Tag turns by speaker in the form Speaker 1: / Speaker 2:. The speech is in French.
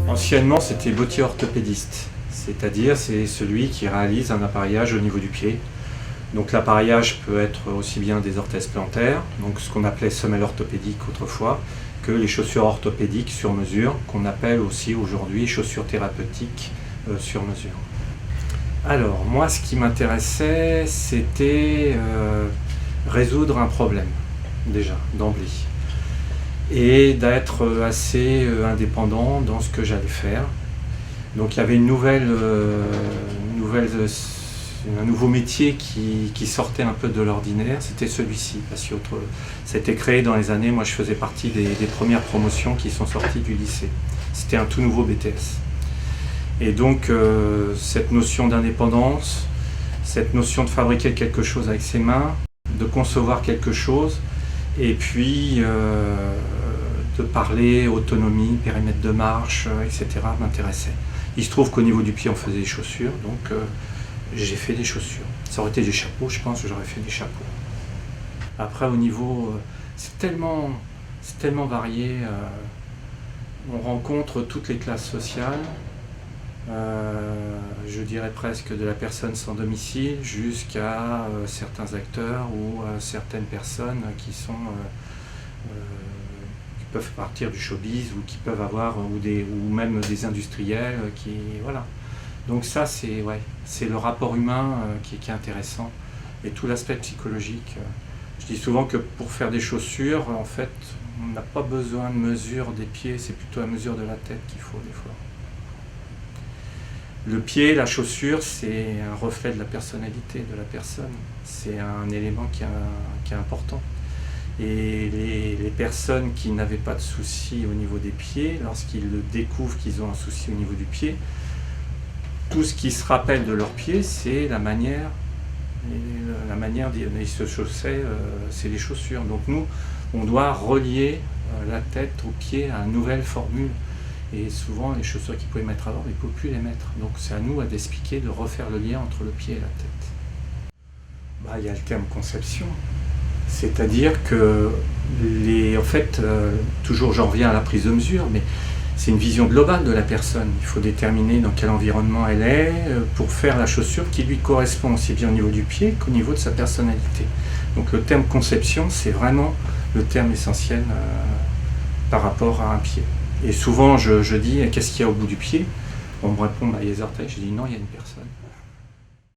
Speaker 1: Anciennement, c'était bottier orthopédiste, c'est-à-dire c'est celui qui réalise un appareillage au niveau du pied. Donc l'appareillage peut être aussi bien des orthèses plantaires, donc ce qu'on appelait semelle orthopédique autrefois, que les chaussures orthopédiques sur mesure, qu'on appelle aussi aujourd'hui chaussures thérapeutiques sur mesure. Alors moi, ce qui m'intéressait, c'était résoudre un problème, déjà, d'emblée, et d'être assez indépendant dans ce que j'allais faire. Donc il y avait un nouveau métier qui sortait un peu de l'ordinaire, c'était celui-ci, parce que ça a été créé dans les années, moi je faisais partie des premières promotions qui sont sorties du lycée. C'était un tout nouveau BTS. Et donc cette notion d'indépendance, cette notion de fabriquer quelque chose avec ses mains, de concevoir quelque chose, et puis de parler autonomie, périmètre de marche, etc. m'intéressait. Il se trouve qu'au niveau du pied on faisait des chaussures, donc j'ai fait des chaussures. Ça aurait été des chapeaux, je pense que j'aurais fait des chapeaux. Après au niveau, c'est tellement varié, on rencontre toutes les classes sociales, je dirais presque de la personne sans domicile jusqu'à certains acteurs ou certaines personnes qui peuvent partir du showbiz ou qui peuvent avoir ou même des industriels qui voilà. Donc ça c'est le rapport humain qui est intéressant et tout l'aspect psychologique. Je dis souvent que pour faire des chaussures, en fait, on n'a pas besoin de mesure des pieds, c'est plutôt la mesure de la tête qu'il faut des fois. Le pied, la chaussure, c'est un reflet de la personnalité de la personne. C'est un élément qui est important. Et les personnes qui n'avaient pas de soucis au niveau des pieds, lorsqu'ils découvrent qu'ils ont un souci au niveau du pied, tout ce qui se rappelle de leur pied, c'est la manière d'y se chausser, c'est les chaussures. Donc nous, on doit relier la tête au pied à une nouvelle formule. Et souvent, les chaussures qu'ils pouvaient mettre avant, ils ne pouvaient plus les mettre. Donc c'est à nous d'expliquer, de refaire le lien entre le pied et la tête. Il y a le terme conception. C'est-à-dire que, toujours j'en reviens à la prise de mesure, mais c'est une vision globale de la personne. Il faut déterminer dans quel environnement elle est pour faire la chaussure qui lui correspond aussi bien au niveau du pied qu'au niveau de sa personnalité. Donc le terme conception, c'est vraiment le terme essentiel par rapport à un pied. Et souvent je dis, qu'est-ce qu'il y a au bout du pied? On me répond, il y a les orteils. Je dis, non, il y a une personne.